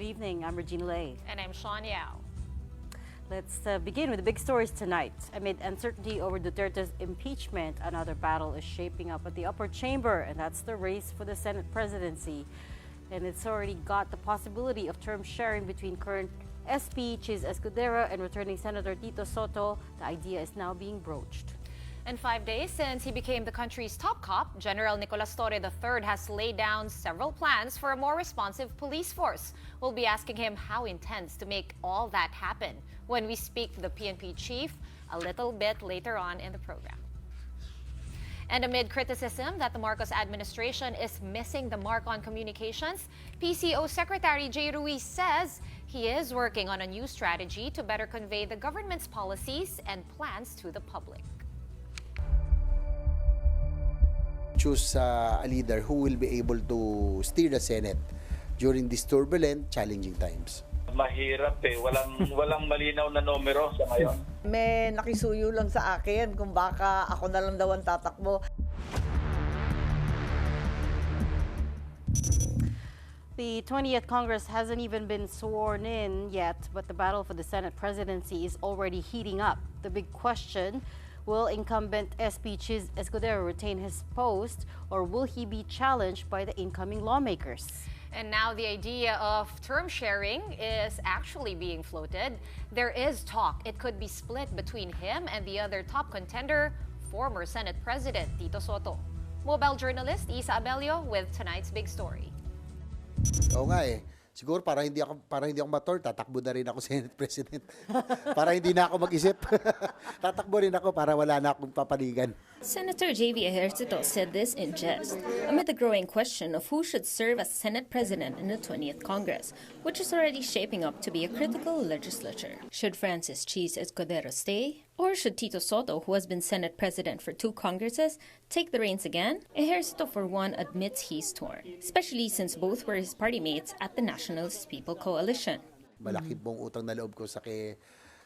Good evening. I'm Regina Lay. And I'm Shawn Yao. Let's begin with the big stories tonight. Amid uncertainty over Duterte's impeachment, another battle is shaping up at the upper chamber, and that's the race for the Senate presidency. And it's already got the possibility of term sharing between current SP Ces Escudero and returning Senator Tito Soto. The idea is now being broached. In 5 days since he became the country's top cop, General Nicolas Torre III has laid down several plans for a more responsive police force. We'll be asking him how he intends to make all that happen when we speak to the PNP chief a little bit later on in the program. And amid criticism that the Marcos administration is missing the mark on communications, PCO Secretary Jay Ruiz says he is working on a new strategy to better convey the government's policies and plans to the public. Choose a leader who will be able to steer the Senate during these turbulent, challenging times. Mahirap walang malinaw na numero sa ngayon. May nakisuyo lang sa akin kung baka ako na lang daw ang tatakbo. The 20th Congress hasn't even been sworn in yet, but the battle for the Senate presidency is already heating up. The big question: will incumbent SP Ces Escudero retain his post, or will he be challenged by the incoming lawmakers? And now the idea of term sharing is actually being floated. There is talk it could be split between him and the other top contender, former Senate President Tito Soto. Mobile journalist Isa Abelio with tonight's big story. Oo nga eh. Siguro para hindi ako mator, tatakbo na rin ako Senate President. Para hindi na ako mag-isip. Tatakbo rin ako para wala na akong papaligan. Senator J.V. Ejercito said this in jest, amid the growing question of who should serve as Senate President in the 20th Congress, which is already shaping up to be a critical legislature. Should Francis Ces Escudero stay? Or should Tito Soto, who has been Senate President for 2 Congresses, take the reins again? Ejercito, for one, admits he's torn, especially since both were his party mates at the Nationalist People Coalition. Malaki pong utang na loob ko sa kay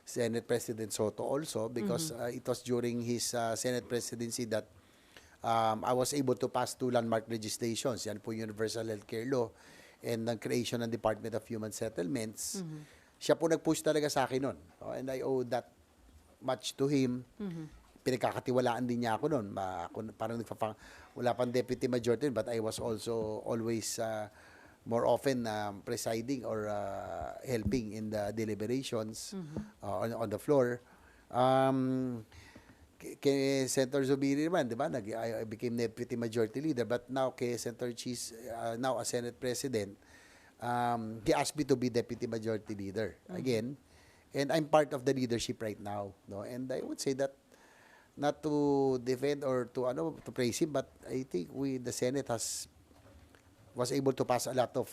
Senate President Soto also because it was during his Senate presidency that I was able to pass 2 landmark legislations. Yan po Universal Healthcare Law and the creation ng Department of Human Settlements. Siya po nag-push talaga sa akin nun. And I owe that much to him. Pinagkakatiwalaan din niya ako nun. Parang wala pang deputy majority, but I was also always more often presiding or helping in the deliberations on the floor. Kay Senator Zubiri naman, di ba? I became deputy majority leader, but now kay Senator Cheese, now a Senate President, he asked me to be deputy majority leader again. And I'm part of the leadership right now, no? And I would say that not to defend or to praise him, but I think the Senate was able to pass a lot of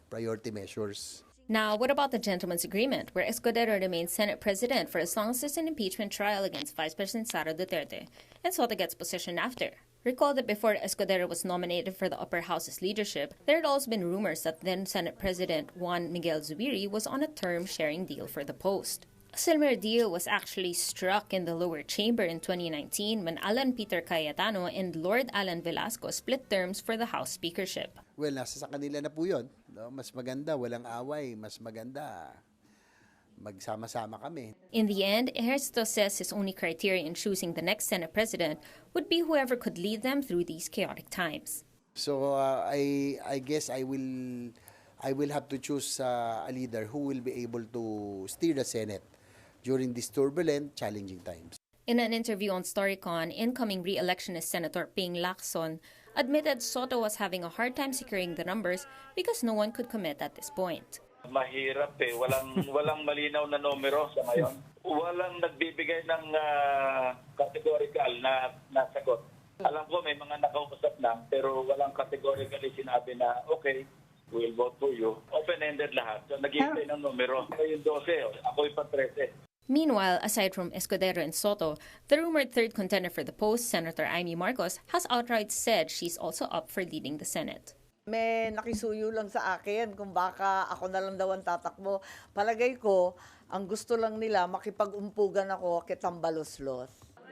priority measures. Now, what about the gentleman's agreement, where Escudero remains Senate President for as long as there's an impeachment trial against Vice President Sara Duterte, and Soto gets positioned after? Recall that before Escudero was nominated for the upper house's leadership, there had also been rumors that then Senate President Juan Miguel Zubiri was on a term-sharing deal for the post. A similar deal was actually struck in the lower chamber in 2019 when Alan Peter Cayetano and Lord Alan Velasco split terms for the House speakership. Well, nasa sa kanila na po yun. No? Mas maganda, walang away. Mas maganda, magsama-sama kami. In the end, Ejercito says his only criteria in choosing the next Senate President would be whoever could lead them through these chaotic times. So I guess I will have to choose a leader who will be able to steer the Senate during these turbulent, challenging times. In an interview on Storycon, incoming re-electionist Senator Ping Lacson admitted Soto was having a hard time securing the numbers because no one could commit at this point. Mahirap walang malinaw na numero sa ngayon. Walang nagbibigay ng categorical na sagot. Alam ko may mga nakausap na pero walang categorically sinabi na okay, we'll vote for you. Open-ended lahat. So naghihintay ng numero. Ako yung 12, ako yung 13. Meanwhile, aside from Escudero and Soto, the rumored third contender for the post, Senator Amy Marcos, has outright said she's also up for leading the Senate. May nakisuyo lang sa akin kung baka ako na lang daw ang tatakbo. Palagay ko, ang gusto lang nila makipag-umpugan ako kitang balos-los.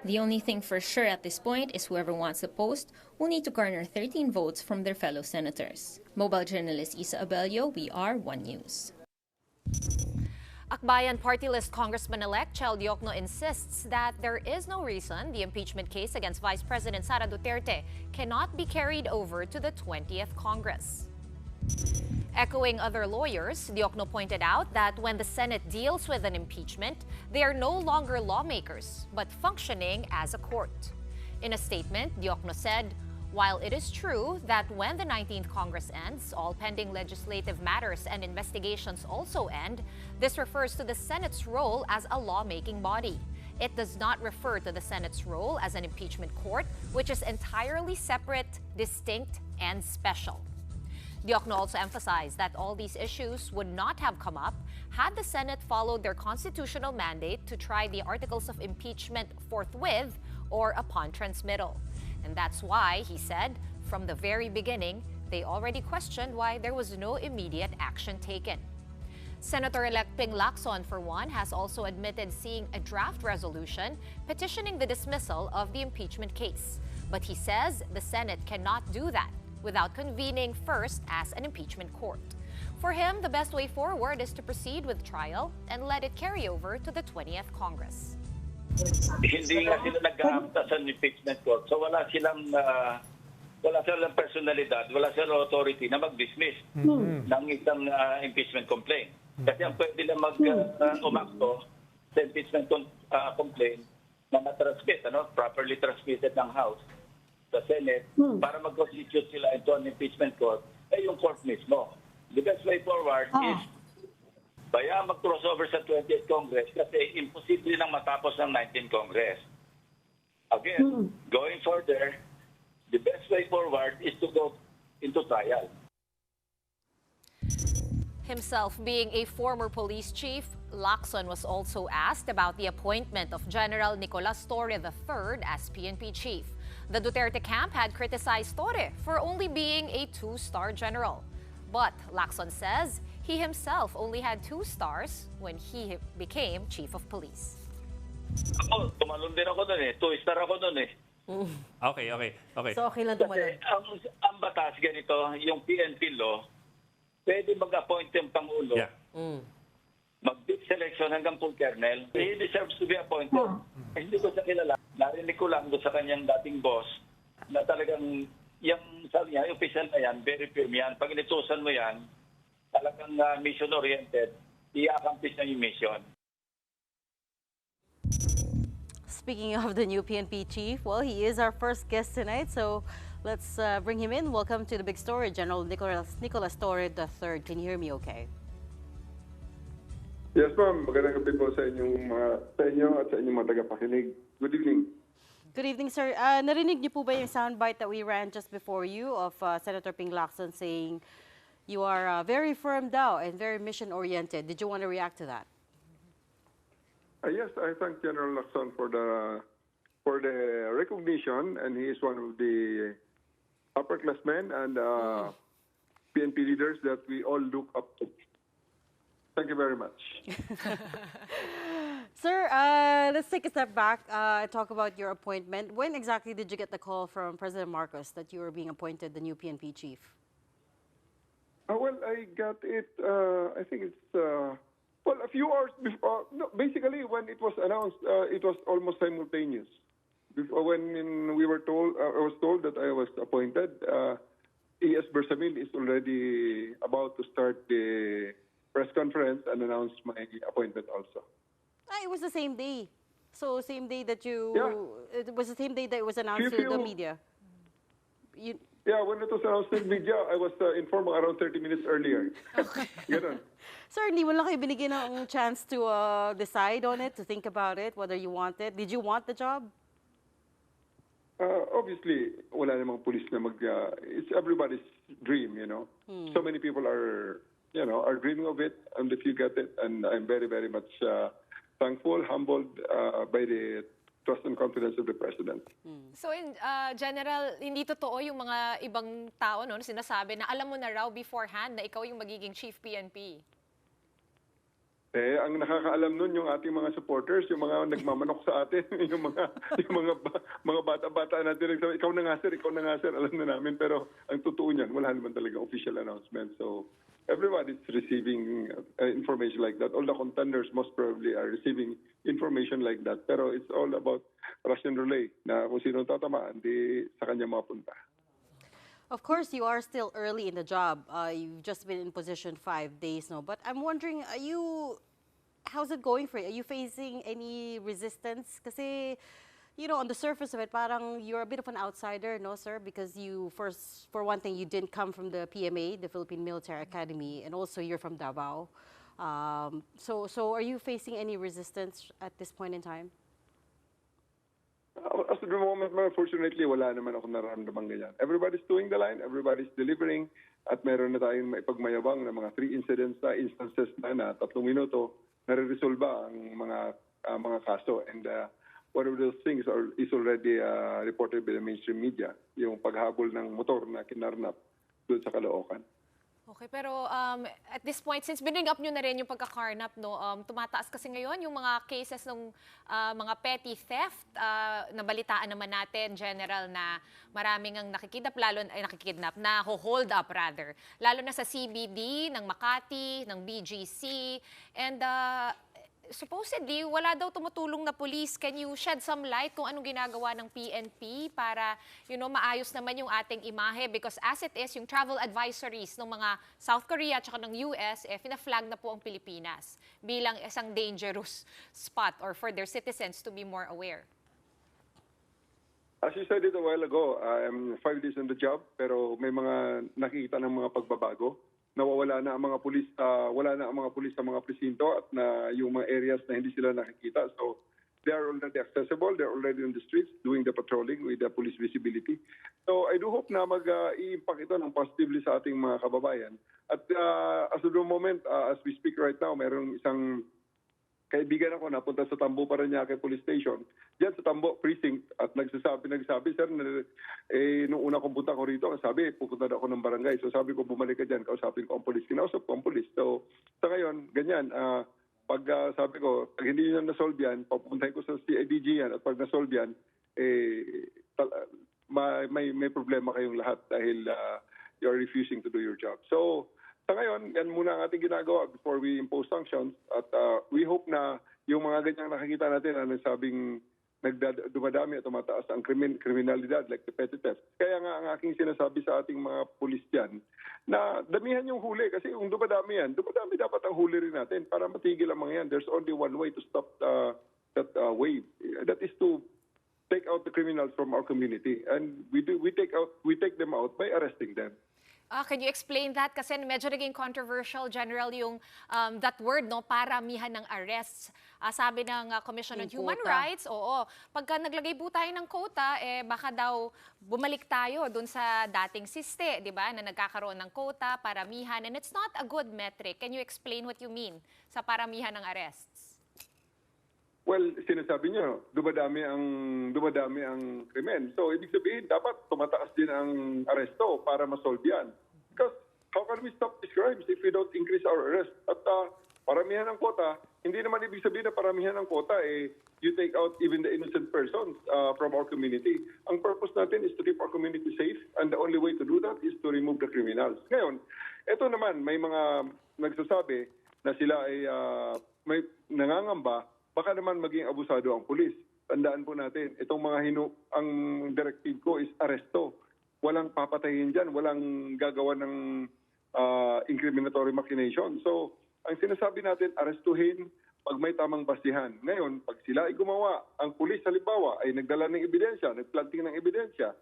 The only thing for sure at this point is whoever wants the post will need to garner 13 votes from their fellow senators. Mobile journalist Isa Abelio, we are One News. Akbayan Party List Congressman-elect Diokno insists that there is no reason the impeachment case against Vice President Sara Duterte cannot be carried over to the 20th Congress. Echoing other lawyers, Diokno pointed out that when the Senate deals with an impeachment, they are no longer lawmakers, but functioning as a court. In a statement, Diokno said, while it is true that when the 19th Congress ends, all pending legislative matters and investigations also end, this refers to the Senate's role as a lawmaking body. It does not refer to the Senate's role as an impeachment court, which is entirely separate, distinct, and special. Diokno also emphasized that all these issues would not have come up had the Senate followed their constitutional mandate to try the articles of impeachment forthwith or upon transmittal. And that's why, he said, from the very beginning, they already questioned why there was no immediate action taken. Senator-elect Ping Lacson, for one, has also admitted seeing a draft resolution petitioning the dismissal of the impeachment case. But he says the Senate cannot do that without convening first as an impeachment court. For him, the best way forward is to proceed with trial and let it carry over to the 20th Congress. Hindi nga sila nag-aamta sa impeachment court. So wala silang personalidad, wala silang authority na mag-dismiss ng isang impeachment complaint. Kasi ang pwede lang umakto sa impeachment complaint na na-transmit, properly transmitted ng House sa Senate para mag-constitute sila into an impeachment court, ay yung court mismo. The best way forward is bayaan mag-crossover sa 20th Congress kasi imposible nang matapos ng 19th Congress. Again, going further, the best way forward is to go into trial. Himself being a former police chief, Lacson was also asked about the appointment of General Nicolas Torre III as PNP chief. The Duterte camp had criticized Torre for only being a 2-star general. But Lacson says he himself only had 2 stars when he became chief of police. Ako, tumalon din ako doon 2-star ako doon Okay. So okay lang tumalon. Kasi ang batas ganito, yung PNP law, pwede mag-appoint yung Pangulo. Yeah. Mag-bid selection hanggang full colonel. He deserves to be appointed. Hindi ko siya kilala. Narinig ko lang doon sa kanyang dating boss na talagang yung sabi niya, yung official na yan, very firm yan. Pag inutusan mo yan, talagang mission-oriented, i-accomplish na yung mission. Speaking of the new PNP chief, well, he is our first guest tonight, so let's bring him in. Welcome to the big story, General Nicolas Torre III. Can you hear me okay? Yes, ma'am. Magandang gabi po sa inyo at sa inyong mga tagapakinig. Good evening. Good evening, sir. Narinig niyo po ba yung soundbite that we ran just before you of Senator Ping Lacson saying you are very firm daw and very mission-oriented? Did you want to react to that? Yes, I thank General Lacson for the recognition, and he is one of the upperclassmen and PNP leaders that we all look up to. Thank you very much. Sir, let's take a step back and talk about your appointment. When exactly did you get the call from President Marcos that you were being appointed the new PNP chief? Well, I got it, I think it's, a few hours before. No, basically, when it was announced, it was almost simultaneous. Before, when we were told, I was told that I was appointed, E.S. Bersamil is already about to start the press conference and announce my appointment also. It was the same day. So same day that Yeah. it was the same day that it was announced to the media. Yeah, when it was announced in media, I was informed around 30 minutes earlier. Okay. Ganun. Sir, hindi mo lang kayo binigyan ng chance to decide on it, to think about it, whether you want it. Did you want the job? Obviously, wala namang police na it's everybody's dream, So many people are dreaming of it, and if you get it, and I'm very, very much thankful, humbled by the trust and confidence of the President. So, General, hindi totoo yung mga ibang tao na sinasabi na alam mo na raw beforehand na ikaw yung magiging Chief PNP. Ang nakakaalam nun yung ating mga supporters, yung mga nagmamanok sa atin, mga bata-bata natin nagsabi, ikaw na nga sir, alam na namin. Pero ang totoo niyan, wala naman talaga official announcement. So everybody's receiving information like that. All the contenders most probably are receiving information like that. Pero it's all about Russian roulette na kung sino tatamaan, di sa kanya mapunta. Of course, you are still early in the job. You've just been in position 5 days now. But I'm wondering, how's it going for you? Are you facing any resistance? Kasi, on the surface of it, parang you're a bit of an outsider, no, sir? Because for one thing, you didn't come from the PMA, the Philippine Military Academy, and also you're from Davao. So are you facing any resistance at this point in time? As of the moment, fortunately, wala naman ako nararamdaman ganyan. Everybody's doing the line, everybody's delivering, at meron na tayong maipagmayabang na mga 3 instances na 3 minuto, nare-resolba ang mga kaso. And one of those things is already reported by the mainstream media, yung paghabol ng motor na kinarnap doon sa Caloocan. Okay, pero at this point, since bring up nyo na rin yung pagkakarnap, no, tumataas kasi ngayon yung mga cases ng mga petty theft. Nabalitaan naman natin, General, na maraming ang nakikidnap, na hold up rather. Lalo na sa CBD, ng Makati, ng BGC, and supposedly, wala daw tumutulong na police. Can you shed some light kung anong ginagawa ng PNP para, maayos naman yung ating imahe? Because as it is, yung travel advisories ng mga South Korea at ng US, fina-flag na po ang Pilipinas bilang isang dangerous spot or for their citizens to be more aware. As you said it a while ago, I'm 5 days on the job, pero may mga nakikita ng mga pagbabago. Nawawala na ang mga pulis, wala na ang mga pulis sa mga presinto at na yung mga areas na hindi sila nakikita. So they are already accessible, they're already on the streets doing the patrolling with the police visibility. So I do hope na mag-i-impact ito ng positively sa ating mga kababayan. At as of the moment, as we speak right now, mayroong isang kaibigan ako napunta sa Tambo Parañaque Police Station. Diyan sa Tambo Precinct at nagsasabi, sir, nung una kong punta ko rito, sabi, pupunta na ako ng barangay. So sabi ko, bumalik ka dyan, kausapin ko ang police. Kinausap ko ang police. So sa ngayon, ganyan, pag sabi ko, pag hindi nyo na-solve yan, papuntahin ko sa CIDG yan at pag na-solve yan, may problema kayong lahat dahil you're refusing to do your job. So sa ngayon, yan muna ang ating ginagawa before we impose sanctions at we hope na yung mga ganyang nakikita natin na nagsabing dumadami at tumataas ang kriminalidad like the petty theft. Kaya nga ang aking sinasabi sa ating mga pulis dyan na damihan yung huli kasi kung dumadami dapat ang huli rin natin para matigil ang mga yan. There's only one way to stop that wave. That is to take out the criminals from our community. And we take them out by arresting them. Can you explain that? Kasi medyo naging controversial, General, yung that word, no, paramihan ng arrests. Sabi ng Commission on Human Rights, pagka naglagay po tayo ng quota, baka daw bumalik tayo dun sa dating siste, di ba, na nagkakaroon ng quota, paramihan, and it's not a good metric. Can you explain what you mean sa paramihan ng arrests? Well, sinasabi niyo, dumadami ang krimen. So, ibig sabihin, dapat tumataas din ang aresto para ma-solve yan. Because how can we stop these crimes if we don't increase our arrest? At paramihan ng quota, hindi naman ibig sabihin na paramihan ng quota, you take out even the innocent persons from our community. Ang purpose natin is to keep our community safe, and the only way to do that is to remove the criminals. Ngayon, ito naman, may mga nagsasabi na sila ay may nangangamba, baka naman maging abusado ang pulis. Tandaan po natin, itong mga ang directive ko is aresto. Walang papatayin dyan, walang gagawa ng incriminatory machination. So, ang sinasabi natin, arestuhin pag may tamang basihan. Ngayon, pag sila ay gumawa, ang pulis halimbawa ay nagdala ng ebidensya, nagplanting ng ebidensya,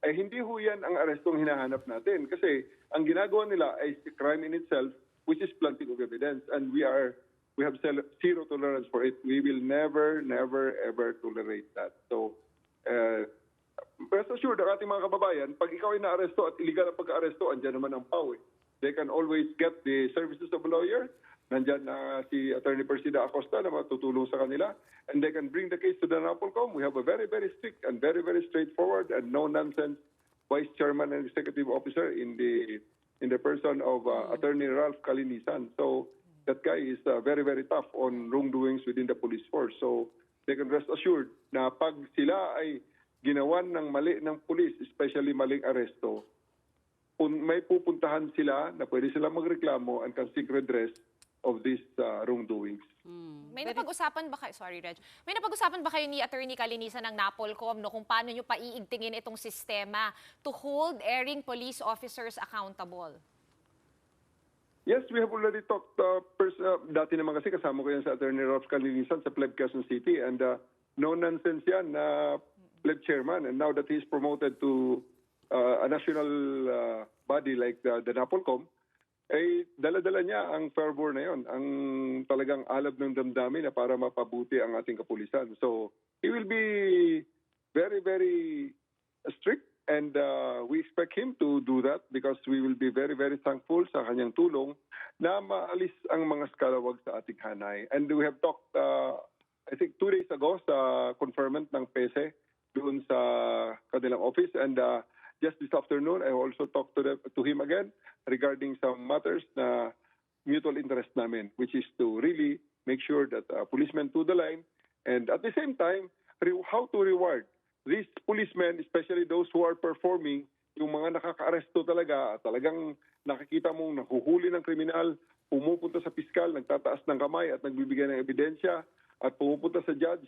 ay hindi ho yan ang arestong hinahanap natin. Kasi ang ginagawa nila ay crime in itself, which is planting of evidence. And we have zero tolerance for it. We will never, ever tolerate that. So, rest assured, ang ating mga kababayan, pag ikaw ay na-aresto at illegal ang pagka-aresto, andyan naman ang PAW. They can always get the services of a lawyer. Nandyan na si Attorney Persida Acosta na matutulong sa kanila. And they can bring the case to the NAPOLCOM. We have a very, very strict and very, very straightforward and no-nonsense Vice Chairman and Executive Officer in the person of Attorney Ralph Calinisan. So, that guy is very, very tough on wrongdoings within the police force. So they can rest assured na pag sila ay ginawan ng mali ng police, especially maling aresto, may pupuntahan sila na pwede sila magreklamo and can seek redress of these wrongdoings. May napag-usapan ba kayo, sorry Reg, may napag-usapan ba kayo ni Attorney Calinisan ng NAPOLCOM kung paano nyo paiigtingin itong sistema to hold erring police officers accountable? Yes, we have already talked. Dati naman kasi kasama ko yan sa Attorney Ralph Calinisan sa Pleb Quezon City and no nonsense yan na Pleb Chairman, and now that he's promoted to a national body like the NAPOLCOM, ay dala-dala niya ang fervor na yon, ang talagang alab ng damdamin na para mapabuti ang ating kapulisan. So he will be very, very strict, and we expect him to do that because we will be very, very thankful sa kanyang tulong na maalis ang mga skalawag sa ating hanay. And we have talked, I think 2 days ago sa conferment ng PESE doon sa kanilang office, and just this afternoon, I also talked to him again regarding some matters na mutual interest namin, which is to really make sure that policemen to the line, and at the same time, how to reward these policemen, especially those who are performing, yung mga nakaka-aresto talagang nakikita mong nahuhuli ng kriminal, pumupunta sa piskal, nagtataas ng kamay at nagbibigay ng ebidensya, at pumupunta sa judge,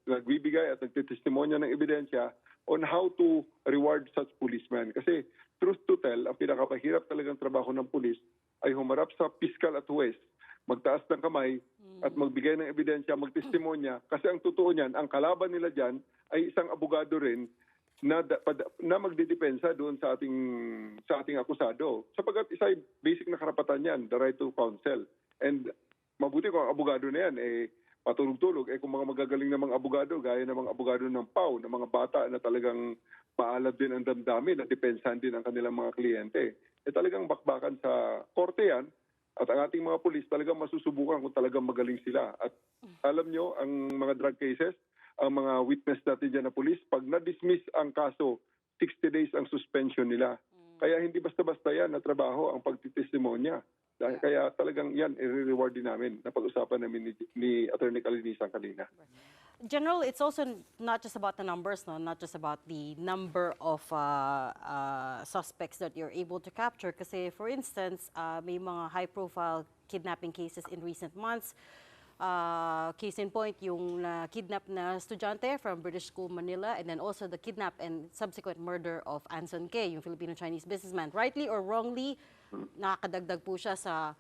nagbibigay at nagtitestimonya ng ebidensya on how to reward such policemen. Kasi truth to tell, ang pinakamahirap talagang trabaho ng pulis ay humarap sa piskal at huwes, magtaas ng kamay at magbigay ng ebidensya, magtestimonya. Kasi ang totoo niyan, ang kalaban nila dyan ay isang abogado rin na magdidepensa doon sa ating akusado. Sapagkat isa ay basic na karapatan yan, the right to counsel. And mabuti kung ang abogado na yan patulog-tulog, kung mga magagaling na mga abogado, gaya ng mga abogado ng PAW, ng mga bata na talagang paalab din ang damdamin at depensahan din ang kanilang mga kliyente, talagang bakbakan sa korte yan, at ang ating mga pulis talagang masusubukan kung talagang magaling sila. At alam nyo, ang mga drug cases, ang mga witness natin dyan na pulis, pag na-dismiss ang kaso, 60 days ang suspension nila. Kaya hindi basta-basta yan na trabaho ang pagtitestimonya. Kaya talagang yan, i-reward din namin. Napag-usapan namin ni Attorney Calinisan kanina. General, it's also not just about the numbers, no? Not just about the number of suspects that you're able to capture. Kasi for instance, may mga high-profile kidnapping cases in recent months. Case in point, yung kidnap na estudyante from British School, Manila, and then also the kidnap and subsequent murder of Anson K, yung Filipino-Chinese businessman. Rightly or wrongly, nakakadagdag po siya sa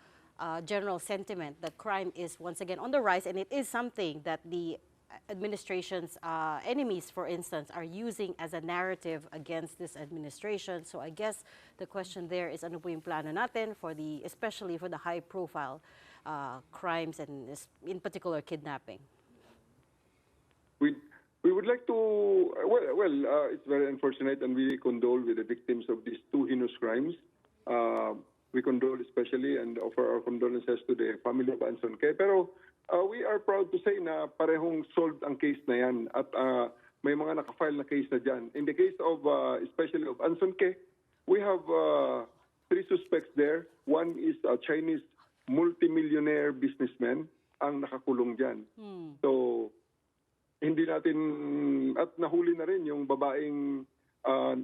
general sentiment that crime is once again on the rise, and it is something that the administration's enemies, for instance, are using as a narrative against this administration. So I guess the question there is, ano po yung plano natin for especially for the high-profile crimes and in particular kidnapping? We would like to, it's very unfortunate, and we condole with the victims of these two heinous crimes. We condole especially and offer our condolences to the family of Anson K. Pero we are proud to say na parehong solved ang case na yan at may mga nakafile na case na dyan. In the case of, especially of Anson K, we have 3 suspects there. One is a Chinese multimillionaire businessman ang nakakulong dyan. So, hindi natin, at nahuli na rin yung babaeng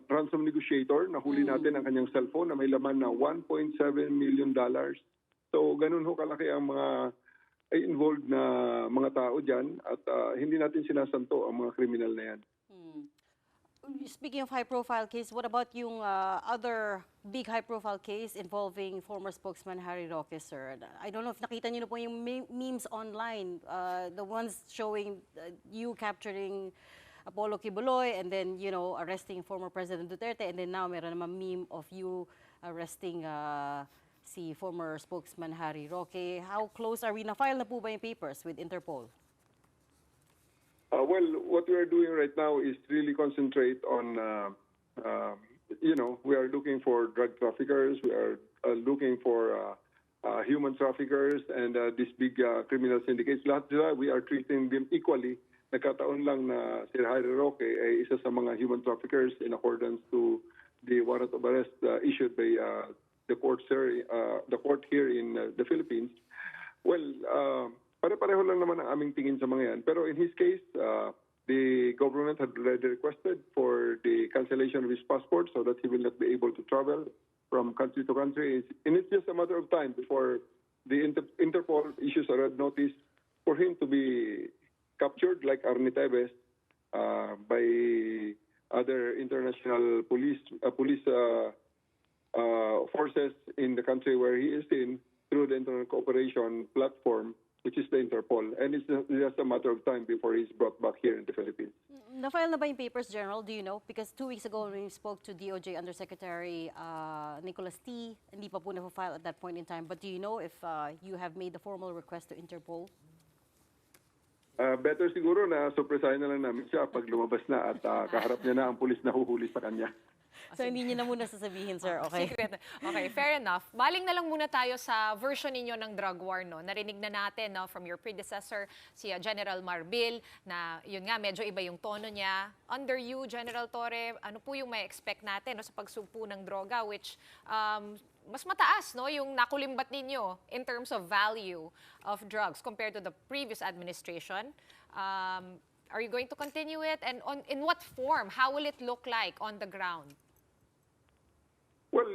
ransom negotiator, nahuli natin ang kanyang cellphone na may laman na $1.7 million. So, ganun ho kalaki ang mga involved na mga tao dyan at hindi natin sinasanto ang mga kriminal na yan. Speaking of high-profile case, what about yung other big high-profile case involving former spokesman Harry Roque, sir? I don't know if nakita niyo na po yung memes online, the ones showing you capturing Apollo Kibuloy and then, you know, arresting former President Duterte, and then now meron naman meme of you arresting si former spokesman Harry Roque. How close are we? Na-file na po ba yung papers with Interpol? Well, what we are doing right now is really concentrate on, we are looking for drug traffickers, we are looking for human traffickers, and these big criminal syndicates. Lahat sila, we are treating them equally. Nagkataon lang na si Harry Roque ay isa sa mga human traffickers in accordance to the warrant of arrest issued by the court here in the Philippines. Well, pare-pareho lang naman ang aming tingin sa mga yan. Pero in his case, the government had already requested for the cancellation of his passport so that he will not be able to travel from country to country. And it's just a matter of time before the Interpol issues a red notice for him to be captured like Arnie Tevez by other international police forces in the country where he is in through the international cooperation platform, which is the Interpol. And it's just a matter of time before he's brought back here in the Philippines. Na-file na ba yung papers, General? Do you know? Because 2 weeks ago when we spoke to DOJ Undersecretary Nicholas T., hindi pa po na-file at that point in time. But do you know if you have made the formal request to Interpol? Better siguro na surpresahin na lang namin siya pag lumabas na at kaharap niya na ang pulis na huhuli sa kanya. So hindi niyo na muna sasabihin, sir, okay? Secret. Okay, fair enough. Baling na lang muna tayo sa version ninyo ng drug war, no? Narinig na natin, no, from your predecessor, si General Marbil, na yun nga, medyo iba yung tono niya. Under you, General Torre, ano po yung may expect natin, no, sa pagsugpo ng droga, which mas mataas, no, yung nakulimbat ninyo in terms of value of drugs compared to the previous administration. Are you going to continue it? And in what form? How will it look like on the ground? Well,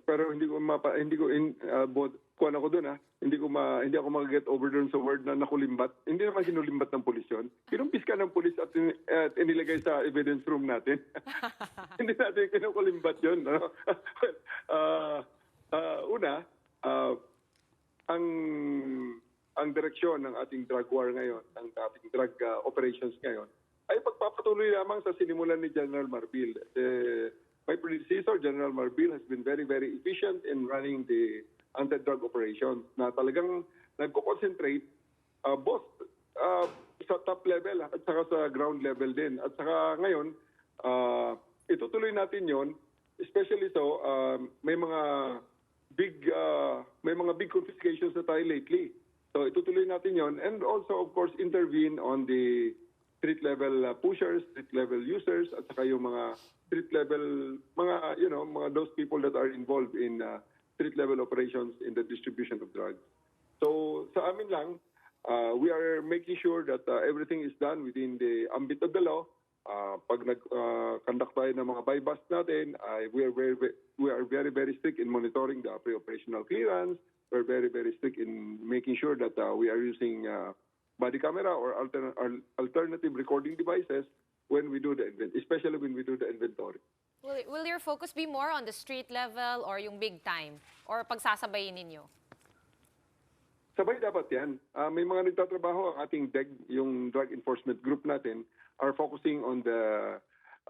pero hindi ko kuwan ako doon hindi ako mag-get over doon sa word na nakulimbat. Hindi naman kinulimbat ng pulis yun. Kinumpis ka ng pulis at inilagay sa evidence room natin. Hindi natin kinukulimbat yun. No? Ang direksyon ng ating drug war ngayon, ng ating drug operations ngayon, ay pagpapatuloy lamang sa sinimulan ni General Marbil. My predecessor, General Marbil, has been very, very efficient in running the anti-drug operations na talagang nagko-concentrate both sa top level at saka sa ground level din. At saka ngayon, itutuloy natin yon, especially so, may mga big confiscations na tayo lately. So itutuloy natin yon, and also of course intervene on the street level pushers, street level users, at saka yung mga street level mga those people that are involved in street level operations in the distribution of drugs. So sa amin lang, we are making sure that everything is done within the ambit of the law. Pag nag-conduct tayo ng mga buy-bust natin, we are very, very strict in monitoring the pre-operational clearance. We're very, very strict in making sure that we are using body camera or alternative recording devices when we do especially when we do the inventory. Will your focus be more on the street level or yung big time? Or pagsasabayin ninyo? Sabay dapat yan. May mga nagtatrabaho ang ating DEG, yung Drug Enforcement Group natin, are focusing on the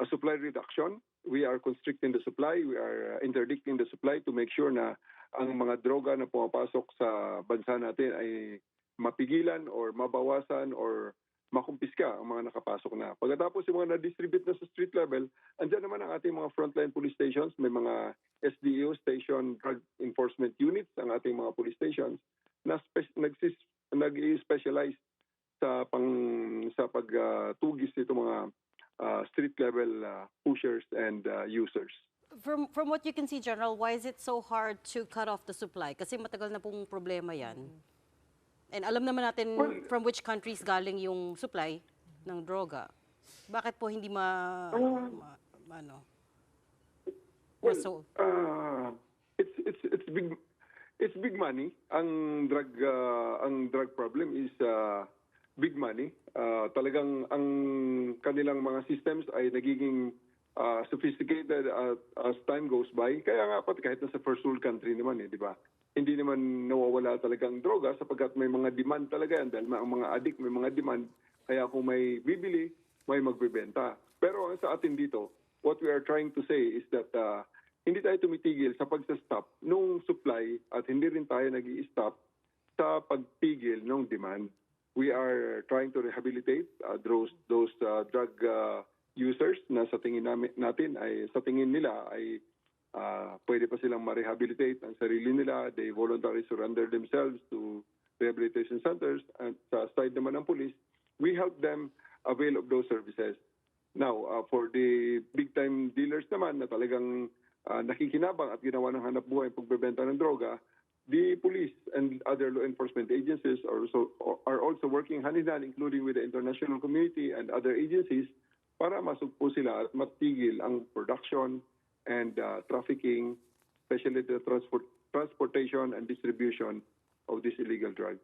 supply reduction. We are constricting the supply. We are interdicting the supply to make sure na ang mga droga na pumapasok sa bansa natin ay mapigilan or mabawasan or makumpiska ang mga nakapasok na. Pagkatapos yung mga na-distribute na sa street level, andyan naman ang ating mga frontline police stations. May mga SDU, Station Drug Enforcement Units, ang ating mga police stations na nag-specialize sa pagtugis nito mga street level pushers and users. From what you can see, General, why is it so hard to cut off the supply? Kasi matagal na pong problema yan. And alam naman natin from which countries galing yung supply ng droga. Bakit po hindi it's big money. Ang drug problem is big money. Talagang ang kanilang mga systems ay nagiging sophisticated as time goes by. Kaya nga pati kahit nasa first world country naman di ba? Hindi naman nawawala talagang droga sapagkat may mga demand talaga yan dahil ang mga addict may mga demand. Kaya kung may bibili, may magbebenta. Pero sa atin dito, what we are trying to say is that hindi tayo tumitigil sa pagsa-stop nung supply at hindi rin tayo nag-i-stop sa pagpigil ng demand. We are trying to rehabilitate those drug users na sa tingin nila ay pwede pa silang ma-rehabilitate ang sarili nila. They voluntarily surrender themselves to rehabilitation centers. At sa side naman ng police, we help them avail of those services. Now, for the big-time dealers naman na talagang nakikinabang at ginawa ng hanap buhay ang pagbebenta ng droga, the police and other law enforcement agencies are also working hand in hand, including with the international community and other agencies, para masugpo sila at matigil ang production and trafficking, especially the transportation and distribution of these illegal drugs.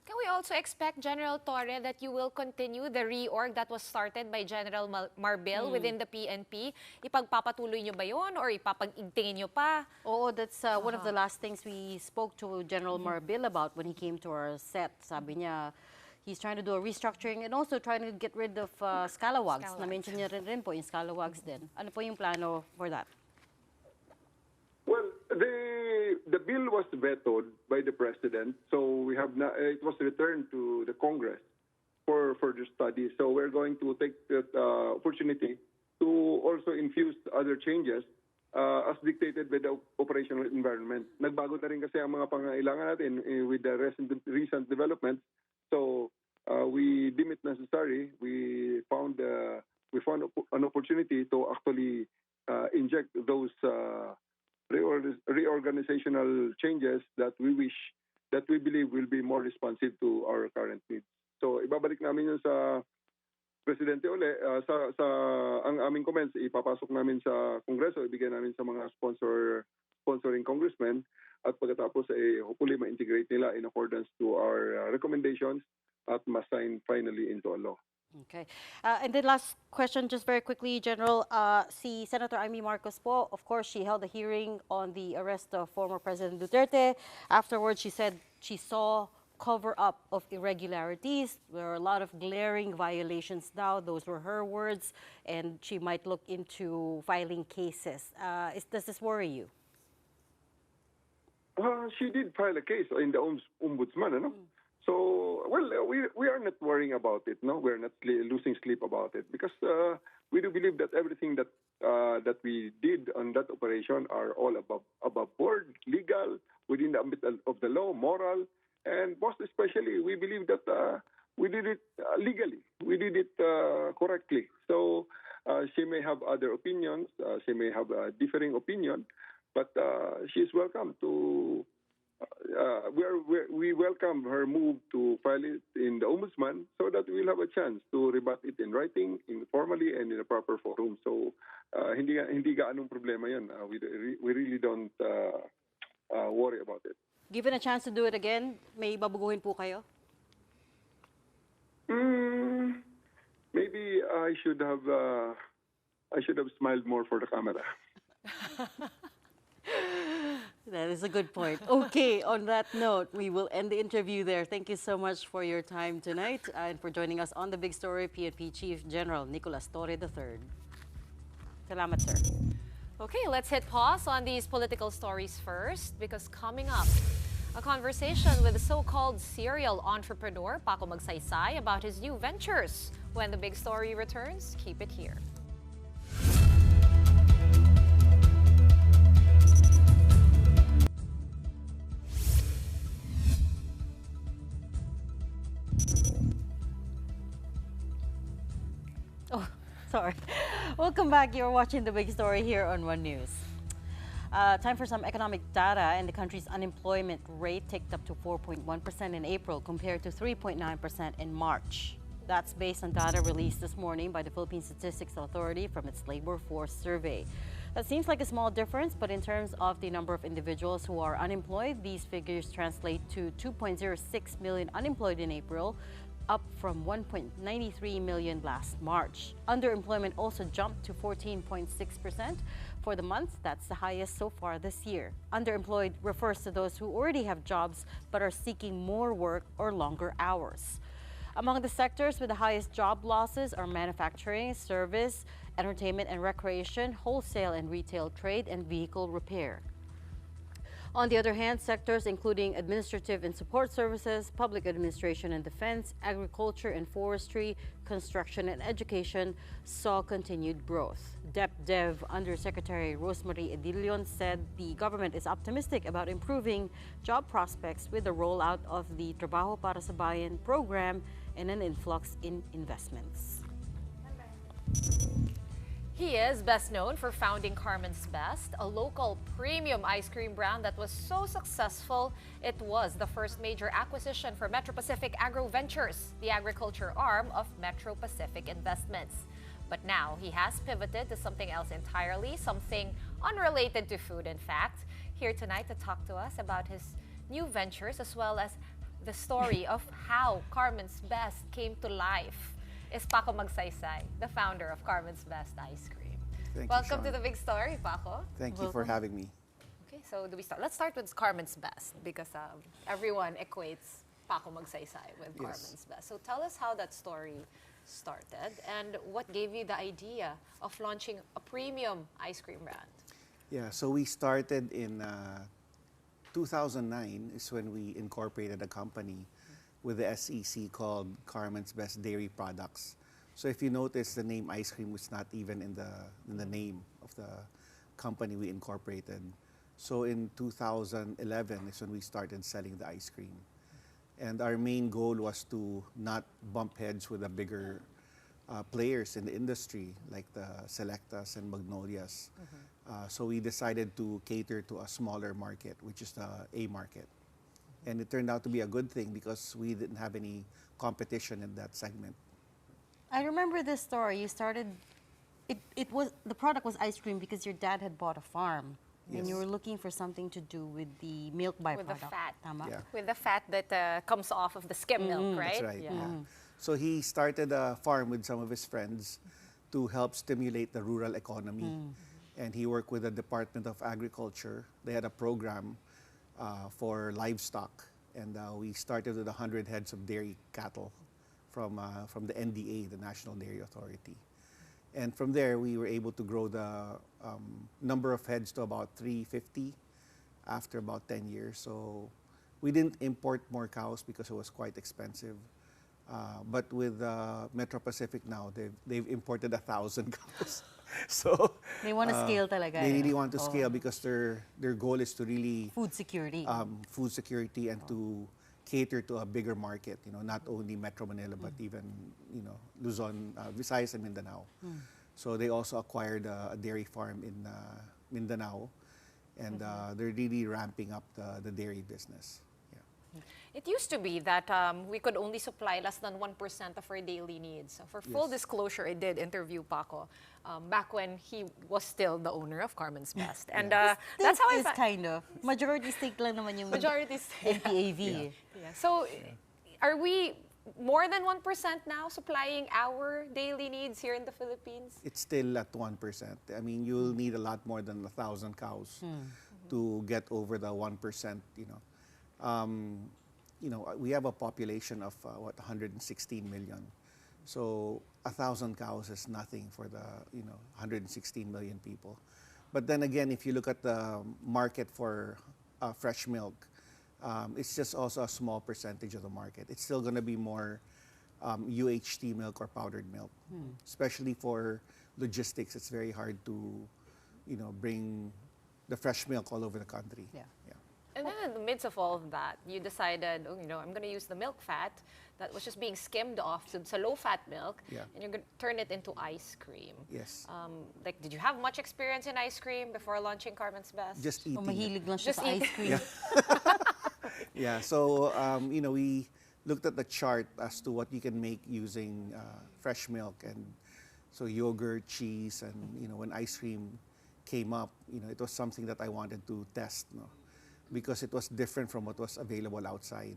Can we also expect, General Torre, that you will continue the reorg that was started by General Marbil within the PNP? Ipagpapatuloy nyo ba yun or ipapag-igtingin nyo pa? Oo, that's one of the last things we spoke to General Marbil about when he came to our set. Sabi niya, he's trying to do a restructuring and also trying to get rid of scalawags. Na-mention niya rin po yung scalawags din. Ano po yung plano for that? Well, the bill was vetoed by the president, so we have not, it was returned to the Congress for further study. So we're going to take that opportunity to also infuse other changes as dictated by the operational environment. Nagbago na rin kasi ang mga pangailangan natin with the recent developments. So we deem it necessary. We found an opportunity to actually inject those reorganizational changes that we believe will be more responsive to our current needs. So ibabalik namin yun sa Presidente uli, ang aming comments ipapasok namin sa Kongreso, ibigay namin sa mga sponsoring congressmen at pagkatapos hopefully ma-integrate nila in accordance to our recommendations at ma-sign finally into a law. Okay. And then last question, just very quickly, General. Si Senator Amy Marcos po, of course, she held a hearing on the arrest of former President Duterte. Afterwards, she said she saw cover-up of irregularities. There are a lot of glaring violations now. Those were her words. And she might look into filing cases. Does this worry you? She did file a case in the ombudsman, ano? So, well, we are not worrying about it, no? We're not losing sleep about it because we do believe that everything that we did on that operation are all above board, legal, within the ambit of the law, moral, and most especially, we believe that we did it legally. We did it correctly. So, she may have other opinions. She may have a differing opinion, but she's welcome to. We welcome her move to file it in the ombudsman so that we'll have a chance to rebut it in writing, informally, and in a proper forum. So, hindi gaanong problema yun. We really don't worry about it. Given a chance to do it again, may babaguhin po kayo? Maybe I should have smiled more for the camera. That is a good point. Okay, on that note, we will end the interview there. Thank you so much for your time tonight and for joining us on The Big Story, PNP Chief General Nicolas Torre III. Salamat, sir. Okay, let's hit pause on these political stories first because coming up, a conversation with the so-called serial entrepreneur, Paco Magsaysay, about his new ventures. When The Big Story returns, keep it here. Oh, sorry. Welcome back. You're watching The Big Story here on One News. Time for some economic data, and the country's unemployment rate ticked up to 4.1% in April compared to 3.9% in March. That's based on data released this morning by the Philippine Statistics Authority from its labor force survey. That seems like a small difference, but in terms of the number of individuals who are unemployed, these figures translate to 2.06 million unemployed in April, up from 1.93 million last March. Underemployment also jumped to 14.6% for the month. That's the highest so far this year. Underemployed refers to those who already have jobs but are seeking more work or longer hours. Among the sectors with the highest job losses are manufacturing, service, entertainment and recreation, wholesale and retail trade, and vehicle repair. On the other hand, sectors including administrative and support services, public administration and defense, agriculture and forestry, construction and education saw continued growth. DepDev Undersecretary Rosemarie Eid'l said the government is optimistic about improving job prospects with the rollout of the Trabaho para sa Bayan program and an influx in investments. He is best known for founding Carmen's Best, a local premium ice cream brand that was so successful, it was the first major acquisition for Metro Pacific Agro Ventures, the agriculture arm of Metro Pacific Investments. But now he has pivoted to something else entirely, something unrelated to food, in fact. Here tonight to talk to us about his new ventures as well as the story of how Carmen's Best came to life is Paco Magsaysay, the founder of Carmen's Best Ice Cream. Thank you, Welcome to Shawn. the big story, Paco. Thank you for having me. Okay, so do we start? Let's start with Carmen's Best because everyone equates Paco Magsaysay with Carmen's Best. So tell us how that story started and what gave you the idea of launching a premium ice cream brand. Yeah, so we started in 2009 is when we incorporated a company with the SEC called Carmen's Best Dairy Products. So if you notice, the name ice cream was not even in the name of the company we incorporated. So in 2011 is when we started selling the ice cream. And our main goal was to not bump heads with the bigger players in the industry, like the Selectas and Magnolias. So we decided to cater to a smaller market, which is the A market. And it turned out to be a good thing because we didn't have any competition in that segment. I remember this story. You started, the product was ice cream because your dad had bought a farm. And Yes. you were looking for something to do with the milk byproduct. With the fat. Tama? Yeah. With the fat that comes off of the skim milk, right? That's right. Yeah. Yeah. So he started a farm with some of his friends to help stimulate the rural economy. And he worked with the Department of Agriculture. They had a program for livestock. And we started with 100 heads of dairy cattle from the NDA, the National Dairy Authority. And from there, we were able to grow the number of heads to about 350 after about 10 years. So we didn't import more cows because it was quite expensive. But with Metro Pacific now, they've imported 1,000 cows. So They want to scale talaga. they eh? really want to Oh. scale because their goal is to really Food security. food security and to cater to a bigger market. You know, not only Metro Manila but even Luzon, Visayas, and Mindanao. So they also acquired a dairy farm in Mindanao, and they're really ramping up the dairy business. Yeah. It used to be that we could only supply less than 1% of our daily needs. So for full Yes. disclosure, I did interview Paco back when he was still the owner of Carmen's Best. And that's how I is kind of. Majority stake lang naman yung Majority stake. NPAV. Yeah. So are we more than 1% now supplying our daily needs here in the Philippines? It's still at 1%. I mean, you'll need a lot more than 1,000 cows to get over the 1%. We have a population of 116 million. So 1,000 cows is nothing for the 116 million people. But then again, if you look at the market for fresh milk, it's just also a small percentage of the market. It's still going to be more UHT milk or powdered milk, especially for logistics. It's very hard to, bring the fresh milk all over the country. Yeah. And then in the midst of all of that, you decided, I'm going to use the milk fat that was just being skimmed off to low-fat milk, Yeah. and you're going to turn it into ice cream. Yes. Did you have much experience in ice cream before launching Carmen's Best? Just O eating it. mahilig lang siya Just sa ice eat. cream. Yeah, so we looked at the chart as to what you can make using fresh milk, and so yogurt, cheese, and when ice cream came up, it was something that I wanted to test, because it was different from what was available outside,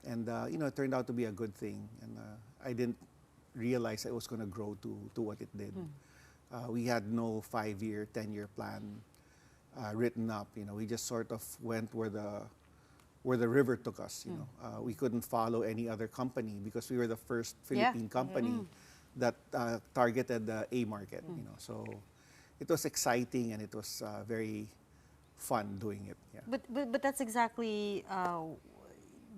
and it turned out to be a good thing, and I didn't realize it was going to grow to what it did. We had no 5-year, 10-year plan written up. We just sort of went where the river took us. We couldn't follow any other company because we were the first Philippine company that targeted the A market. So it was exciting and it was very fun doing it. Yeah. But that's exactly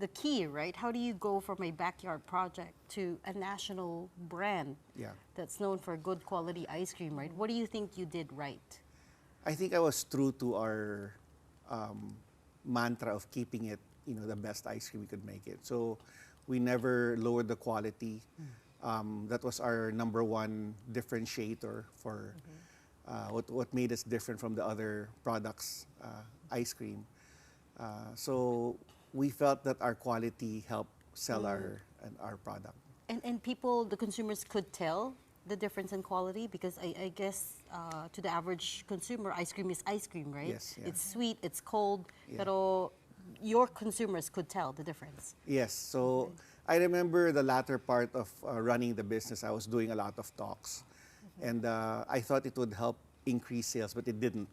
the key, right? How do you go from a backyard project to a national brand Yeah. that's known for good quality ice cream, right? What do you think you did right? I think I was true to our mantra of keeping it, the best ice cream we could make it. So we never lowered the quality. That was our number one differentiator for what made us different from the other products, ice cream. So we felt that our quality helped sell our product. And people, the consumers could tell the difference in quality because I guess to the average consumer, ice cream is ice cream, right? Yes, yeah. It's sweet, it's cold, Yeah. pero your consumers could tell the difference. Yes, so I remember the latter part of running the business, I was doing a lot of talks. And I thought it would help increase sales, but it didn't.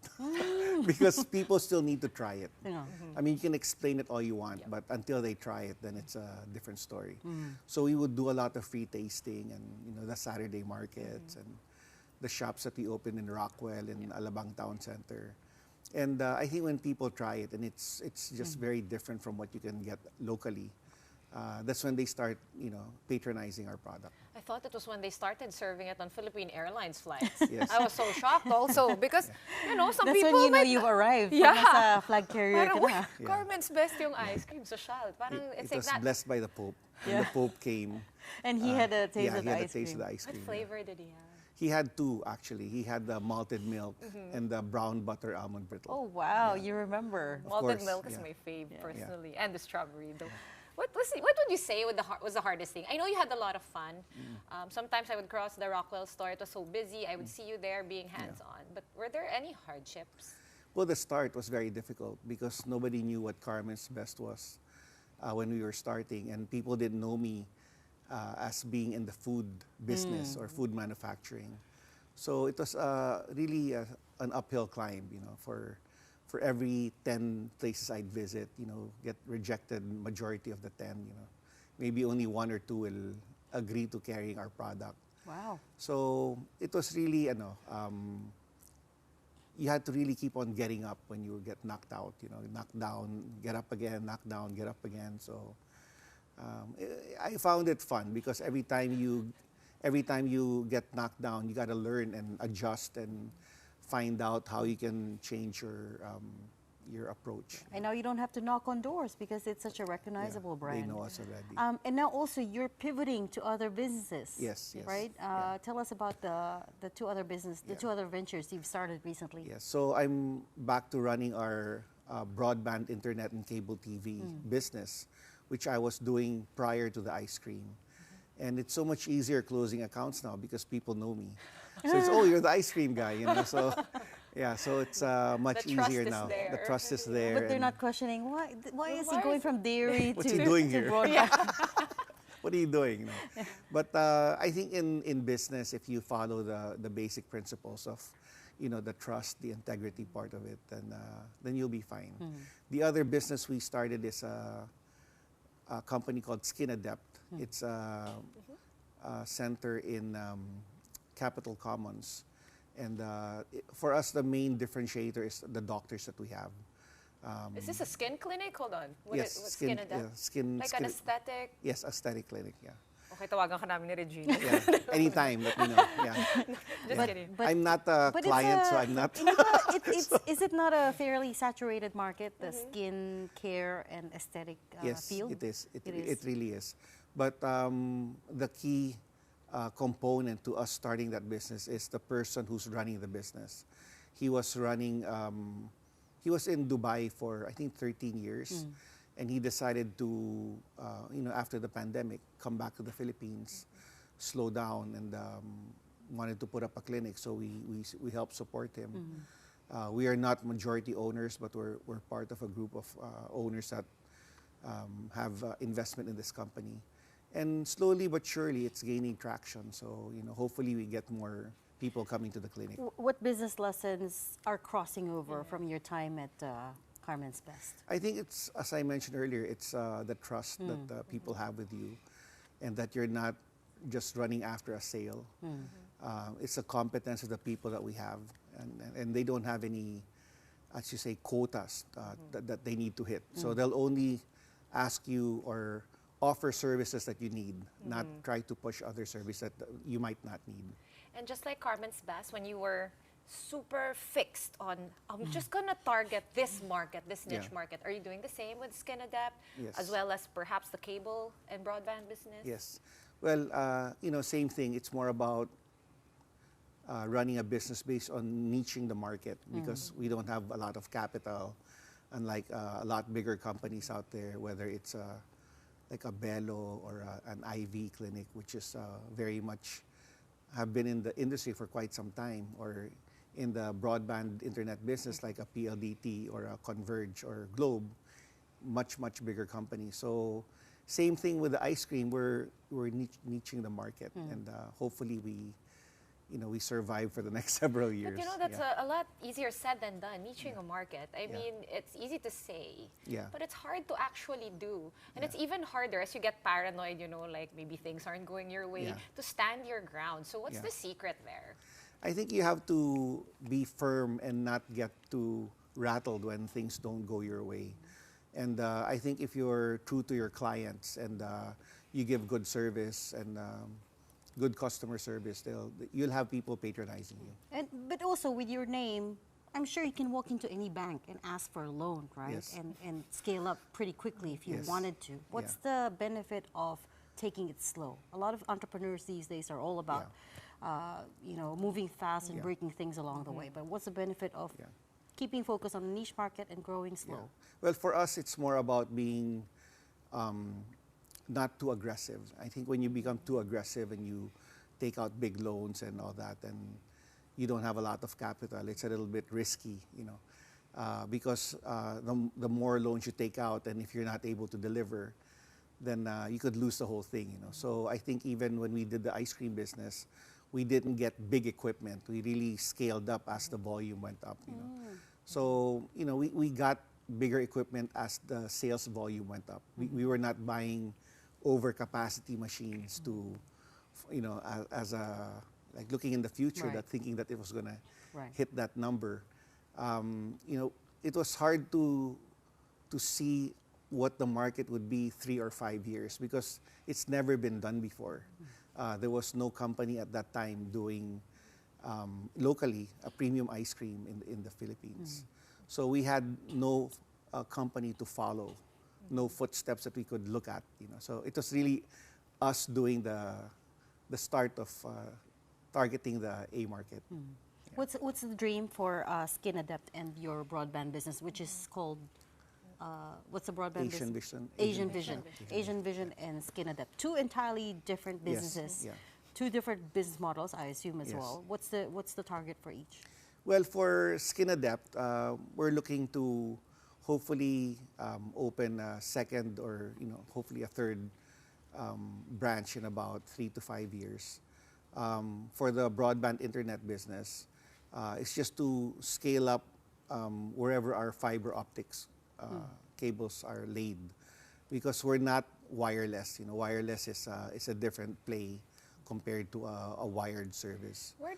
Because people still need to try it. Yeah. I mean, you can explain it all you want, but until they try it, then it's a different story. So we would do a lot of free tasting and the Saturday markets and the shops that we opened in Rockwell and Alabang Town Center. And I think when people try it, and it's just very different from what you can get locally, that's when they start, patronizing our product. I thought it was when they started serving it on Philippine Airlines flights. Yes. I was so shocked also because, some That's people when you know might you've arrived. Yeah. Nasa flag carrier ka Parang, na. "Uy, Carmen's best yung ice cream, social. Parang, It it's like was that. blessed by the Pope. When the Pope came, And he had a taste yeah, of he the had a ice taste cream. of the ice What cream. flavor did he have? He had two, actually. He had the malted milk and the brown butter almond brittle. Oh, wow, you remember. Malted course, milk is yeah. my fave personally, and the strawberry though. What would you say was the hardest thing? I know you had a lot of fun. Sometimes I would cross the Rockwell store. It was so busy. I would see you there being hands-on. But were there any hardships? Well, the start was very difficult because nobody knew what Carmen's Best was when we were starting, and people didn't know me as being in the food business or food manufacturing. So it was really an uphill climb, for every 10 places I'd visit, get rejected majority of the 10, maybe only one or two will agree to carrying our product. Wow. So it was really, you had to really keep on getting up when you get knocked out, knocked down, get up again, knocked down, get up again. So I found it fun because every time you get knocked down, you got to learn and adjust and find out how you can change your approach. And now you don't have to knock on doors because it's such a recognizable brand. They know us already. And now also you're pivoting to other businesses. Yes, yes. Right? Yeah. Tell us about the two other two other ventures you've started recently. Yes, so I'm back to running our broadband internet and cable TV business, which I was doing prior to the ice cream. And it's so much easier closing accounts now because people know me. So it's, you're the ice cream guy, So, yeah, so it's much The trust easier is now. there. The trust is there. But they're and not questioning why is he going from dairy What's to, he doing to here? broadband? What are you doing? But I think in business, if you follow the basic principles of, the trust, the integrity part of it, then you'll be fine. The other business we started is a company called Skin Adept. It's a center in Capitol Commons. And for us, the main differentiator is the doctors that we have. Is this a skin clinic? Hold on. Yes, What's skin- Adapt? yeah, skin- Like skin- an aesthetic? Yes, aesthetic clinic, yeah. Okay, tawagan ka namin ni Regina. Yeah, anytime, let me know. Yeah. Just kidding. I'm not a But client, it's so I'm not. is it not a fairly saturated market, the skin care and aesthetic Yes, field? it is. It is. really is. But the key component to us starting that business is the person who's running the business. He was running. He was in Dubai for I think 13 years, and he decided to, after the pandemic, come back to the Philippines, slow down, and wanted to put up a clinic. So we helped support him. We are not majority owners, but we're part of a group of owners that have investment in this company. And slowly but surely, it's gaining traction. So, hopefully we get more people coming to the clinic. What business lessons are crossing over from your time at Carmen's Best? I think it's, as I mentioned earlier, it's the trust that people have with you, and that you're not just running after a sale. It's the competence of the people that we have, and they don't have any, as you say, quotas that they need to hit. So they'll only ask you or offer services that you need, not try to push other services that you might not need. And just like Carmen's Best, when you were super fixed on, I'm just going to target this market, this niche market, are you doing the same with Skin Adapt, Yes. as well as perhaps the cable and broadband business? Yes. Well, same thing. It's more about running a business based on niching the market because we don't have a lot of capital, unlike a lot bigger companies out there, whether it's like a Bello or an IV clinic, which is very much have been in the industry for quite some time, or in the broadband internet business like a PLDT or a Converge or Globe, much bigger companies. So same thing with the ice cream. We're niching the market, and hopefully we survive for the next several years. But that's a lot easier said than done, niching a market. I mean, it's easy to say, but it's hard to actually do. And it's even harder as you get paranoid, like maybe things aren't going your way, to stand your ground. So what's the secret there? I think you have to be firm and not get too rattled when things don't go your way. And I think if you're true to your clients and you give good service and good customer service, you'll have people patronizing you. But also with your name, I'm sure you can walk into any bank and ask for a loan, right? Yes. And scale up pretty quickly if you Yes. wanted to. What's the benefit of taking it slow? A lot of entrepreneurs these days are all about, moving fast and breaking things along the way. But what's the benefit of keeping focus on the niche market and growing slow? Well, for us, it's more about being not too aggressive. I think when you become too aggressive and you take out big loans and all that, and you don't have a lot of capital, it's a little bit risky, because the more loans you take out, and if you're not able to deliver, then you could lose the whole thing. So I think even when we did the ice cream business, we didn't get big equipment. We really scaled up as the volume went up. So we got bigger equipment as the sales volume went up. We were not buying overcapacity machines to, as a like looking in the future, that thinking that it was gonna hit that number. It was hard to see what the market would be 3 or 5 years because it's never been done before. There was no company at that time doing locally a premium ice cream in the Philippines. So we had no company to follow, no footsteps that we could look at. So it was really us doing the start of targeting the A market. What's the dream for Skin Adept and your broadband business, which is called what's the broadband Asian business? Vision. Asian Vision and Skin Adept. Two entirely different businesses. Yes. Two different business models, I assume as Yes. well. What's the target for each? Well, for Skin Adept, we're looking to hopefully open a second or hopefully a third branch in about 3 to 5 years. For the broadband internet business, it's just to scale up wherever our fiber optics cables are laid, because we're not wireless. Wireless is a different play compared to a wired service. Where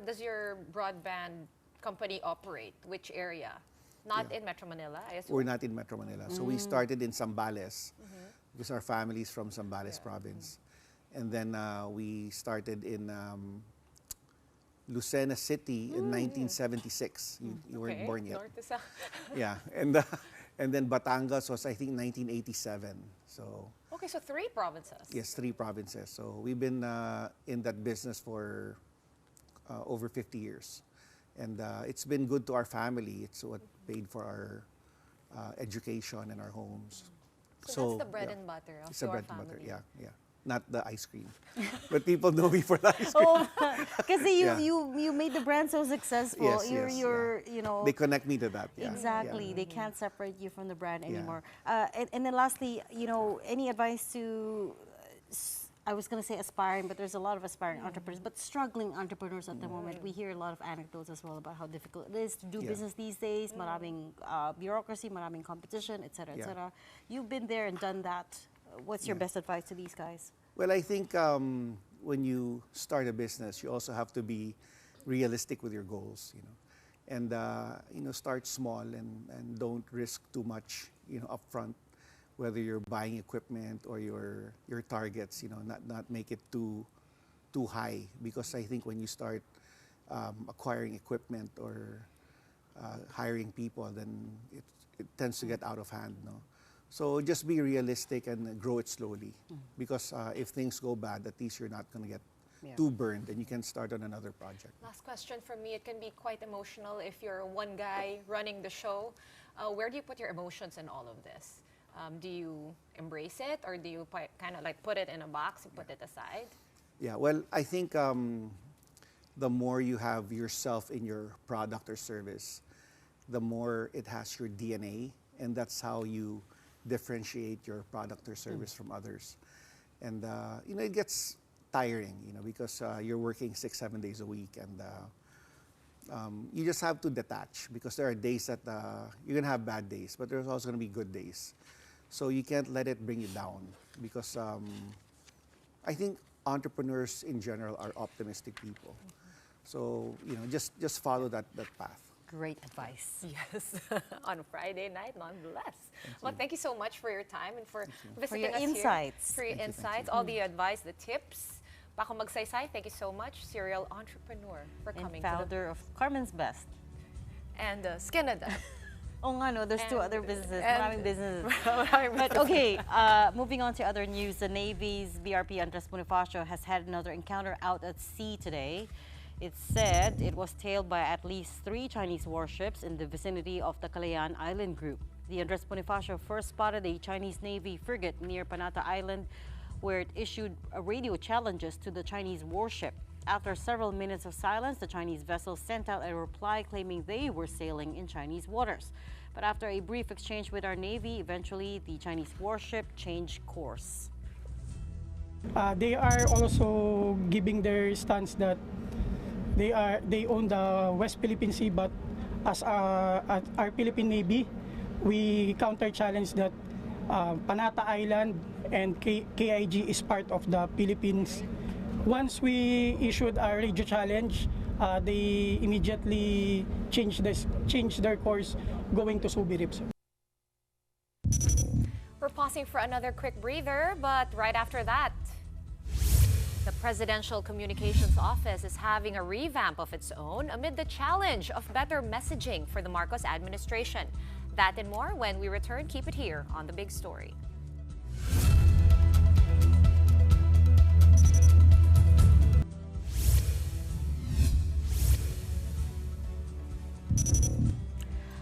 does your broadband company operate? Which area? Not in Metro Manila, I assume? We're not in Metro Manila. So we started in Zambales because our family is from Zambales province. And then we started in Lucena City in 1976. You weren't born yet. North to south. Yeah. And then Batangas was, I think, 1987. So Okay, so 3 provinces. yes, 3 provinces. So we've been in that business for over 50 years. And it's been good to our family. It's what paid for our education and our homes. So that's the bread and butter of It's a your bread family. and butter, yeah. Not the ice cream. But people know me for the ice cream. Because you made the brand so successful. Yes, you're They connect me to that. Yeah. Exactly. Yeah. They can't separate you from the brand anymore. And then lastly, any advice to, I was going to say aspiring, but there's a lot of aspiring entrepreneurs, but struggling entrepreneurs at the moment. We hear a lot of anecdotes as well about how difficult it is to do business these days. Maraming bureaucracy, maraming competition, et cetera, et cetera. You've been there and done that. What's your best advice to these guys? Well, I think when you start a business, you also have to be realistic with your goals, and start small and don't risk too much, upfront. Whether you're buying equipment or your targets, not make it too high, because I think when you start acquiring equipment or hiring people, then it tends to get out of hand. No? So just be realistic and grow it slowly. Because if things go bad, at least you're not going to get too burned and you can start on another project. Last question from me. It can be quite emotional if you're one guy running the show. Where do you put your emotions in all of this? Do you embrace it, or do you kind of like put it in a box and put it aside? Yeah, well, I think the more you have yourself in your product or service, the more it has your DNA, and that's how you differentiate your product or service from others. And it gets tiring, because you're working 6-7 days a week, and you just have to detach, because there are days that you're gonna have bad days, but there's also gonna be good days. So you can't let it bring you down, because I think entrepreneurs in general are optimistic people. So just follow that path. Great advice. Yes, on Friday night, nonetheless. Well, thank you so much for your time and for visiting your us insights. here. For your insights, all the advice, the tips. Paco Magsaysay, thank you so much, serial entrepreneur, for And coming. founder of Carmen's Best. And Skinada. Oh nga, no, there's two other businesses, maraming businesses. Maraming But okay, moving on to other news, the Navy's BRP Andres Bonifacio has had another encounter out at sea today. It said it was tailed by at least 3 Chinese warships in the vicinity of the Kalayaan Island group. The Andres Bonifacio first spotted a Chinese Navy frigate near Panata Island, where it issued radio challenges to the Chinese warship. After several minutes of silence, the Chinese vessel sent out a reply claiming they were sailing in Chinese waters. But after a brief exchange with our Navy, eventually the Chinese warship changed course. They are also giving their stance that they own the West Philippine Sea, but as our Philippine Navy, we counter-challenge that Panata Island and KIG is part of the Philippines. Once we issued our radio challenge, they immediately changed their course going to Subi Reefs. We're pausing for another quick breather, but right after that, the Presidential Communications Office is having a revamp of its own amid the challenge of better messaging for the Marcos administration. That and more when we return. Keep it here on The Big Story.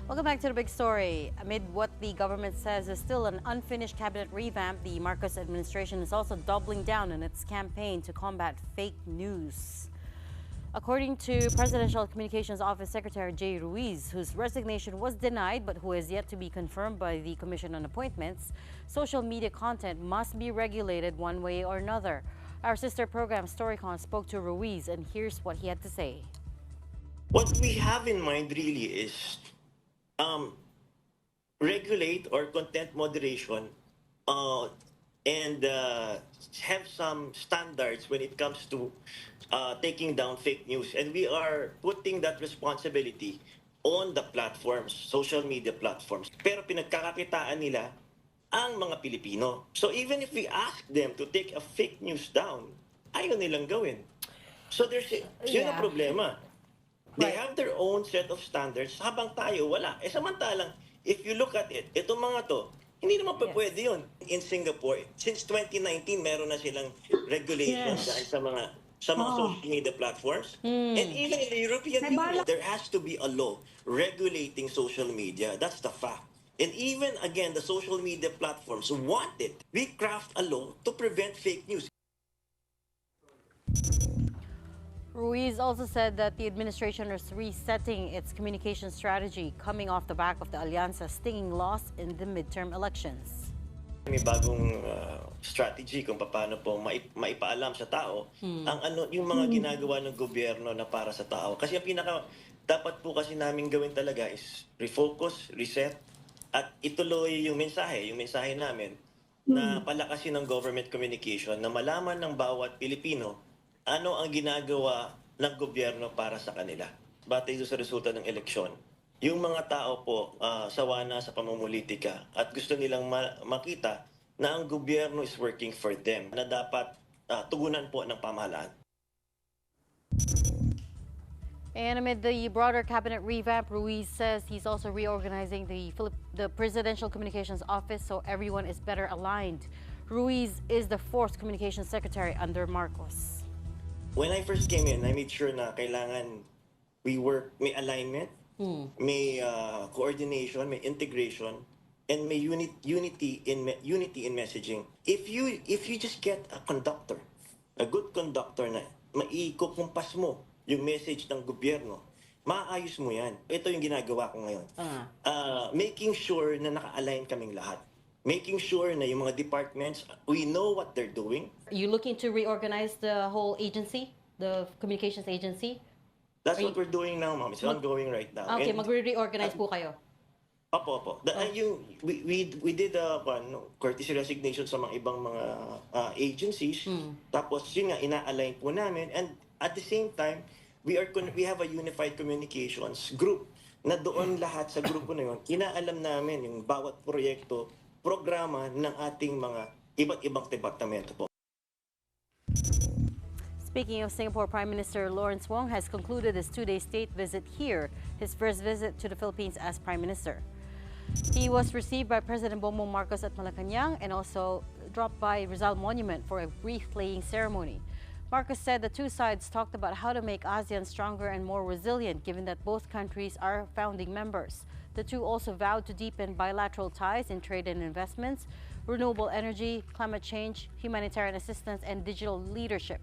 Welcome back to The Big Story. Amid what the government says is still an unfinished cabinet revamp, the Marcos administration is also doubling down on its campaign to combat fake news. According to Presidential Communications Office Secretary Jay Ruiz, whose resignation was denied but who is yet to be confirmed by the Commission on Appointments, social media content must be regulated one way or another. Our sister program Storycon spoke to Ruiz, and here's what he had to say. What we have in mind really is regulate or content moderation and have some standards when it comes to taking down fake news. And we are putting that responsibility on the platforms, social media platforms. Pero pinagkakakitaan nila ang mga Pilipino. So even if we ask them to take a fake news down, ayaw nilang gawin. So yun ang problema. They have their own set of standards, habang tayo wala. Samantalang, if you look at it, itong mga to, hindi naman pwede yun. In Singapore, since 2019, meron na silang regulations dahil sa mga social media platforms. And even in the European Union, there has to be a law regulating social media. That's the fact. And even, again, the social media platforms want it. We craft a law to prevent fake news. Ruiz also said that the administration is resetting its communication strategy coming off the back of the Alianza's stinging loss in the midterm elections. May bagong strategy kung paano po maipaalam sa tao yung mga ginagawa ng gobyerno na para sa tao. Kasi ang dapat po kasi namin gawin talaga is refocus, reset, at ituloy yung mensahe namin na palakasin ng government communication, na malaman ng bawat Pilipino ano ang ginagawa ng gobyerno para sa kanila. Batay sa resulta ng eleksyon. Yung mga tao po sawa na sa pamumulitika at gusto nilang makita na ang gobyerno is working for them, na dapat tugunan po ng pamahalaan. And amid the broader cabinet revamp, Ruiz says he's also reorganizing the Presidential Communications Office so everyone is better aligned. Ruiz is the fourth communications secretary under Marcos. When I first came in, I made sure na kailangan we work, may alignment, may coordination, may integration, and may unity in messaging. If you just get a conductor, a good conductor na maikukumpas mo yung message ng gobyerno, maayos mo yan. Ito yung ginagawa ko ngayon. Making sure na naka-align kaming lahat. Making sure na yung mga departments, we know what they're doing. Are you looking to reorganize the whole agency, the communications agency? That's what we're doing now, ma'am. It's ongoing right now. Okay, magre-reorganize po kayo. Opo. We did a courtesy resignation sa mga ibang mga agencies. Tapos yun nga, ina-align po namin. And at the same time, we have a unified communications group na doon lahat sa grupo na yun, inaalam namin yung bawat proyekto, programa ng ating mga iba't ibang departamento po. Speaking of Singapore, Prime Minister Lawrence Wong has concluded his two-day state visit here, his first visit to the Philippines as Prime Minister. He was received by President Bongbong Marcos at Malacanang and also dropped by Rizal Monument for a wreath-laying ceremony. Marcos said the two sides talked about how to make ASEAN stronger and more resilient, given that both countries are founding members. The two also vowed to deepen bilateral ties in trade and investments, renewable energy, climate change, humanitarian assistance, and digital leadership.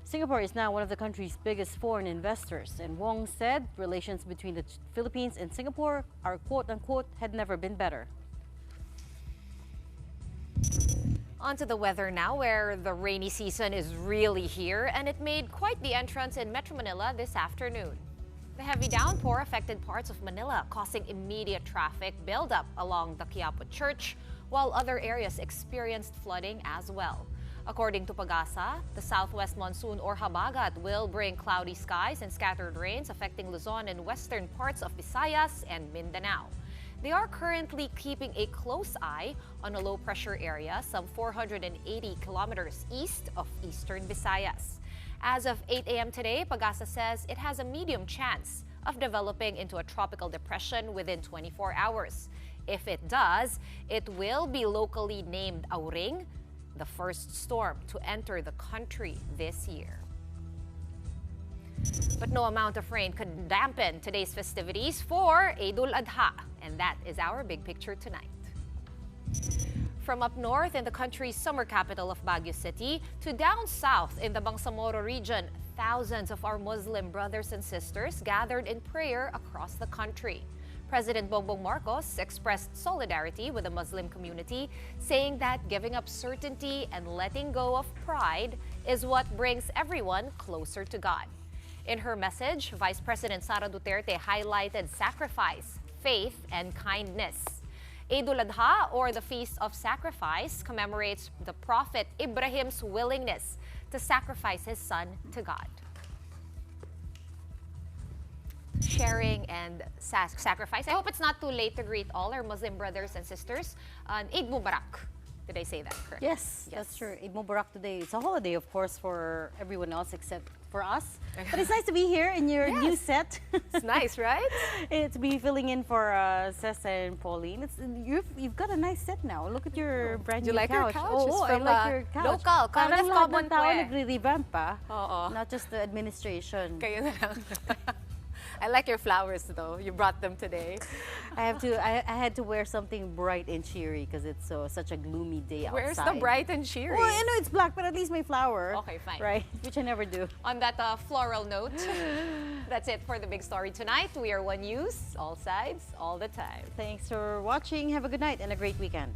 Singapore is now one of the country's biggest foreign investors, and Wong said relations between the Philippines and Singapore are quote-unquote had never been better. On to the weather now, where the rainy season is really here, and it made quite the entrance in Metro Manila this afternoon. The heavy downpour affected parts of Manila, causing immediate traffic buildup along the Quiapo Church, while other areas experienced flooding as well. According to Pagasa, the southwest monsoon or habagat will bring cloudy skies and scattered rains affecting Luzon and western parts of Visayas and Mindanao. They are currently keeping a close eye on a low-pressure area some 480 kilometers east of eastern Visayas. As of 8 a.m. today, Pagasa says it has a medium chance of developing into a tropical depression within 24 hours. If it does, it will be locally named Auring, the first storm to enter the country this year. But no amount of rain could dampen today's festivities for Eid'l-Adha, and that is our big picture tonight. From up north in the country's summer capital of Baguio City to down south in the Bangsamoro region, thousands of our Muslim brothers and sisters gathered in prayer across the country. President Bongbong Marcos expressed solidarity with the Muslim community, saying that giving up certainty and letting go of pride is what brings everyone closer to God. In her message, Vice President Sara Duterte highlighted sacrifice, faith, and kindness. Eid'l-Adha, or the Feast of Sacrifice, commemorates the Prophet Ibrahim's willingness to sacrifice his son to God. Sharing and sacrifice. I hope it's not too late to greet all our Muslim brothers and sisters on Eid Mubarak. Did I say that correct? Yes, that's true. Eid Mubarak today. It's a holiday, of course, for everyone else except for us. But it's nice to be here in your new set. It's nice, right? It's be filling in for Ces and Pauline. You've got a nice set now. Look at your brand new couch. Do you like your couch? Oh, I like your couch. Local. Parang lahat ng tao eh. nagre-revamp pa. Oo. Not just the administration. Kayo na lang. I like your flowers though. You brought them today. I had to wear something bright and cheery because it's such a gloomy day outside. Where's the bright and cheery? Well, I know it's black, but at least my flower. Okay, fine. Right, which I never do. On that floral note, that's it for the big story tonight. We are One News, all sides, all the time. Thanks for watching. Have a good night and a great weekend.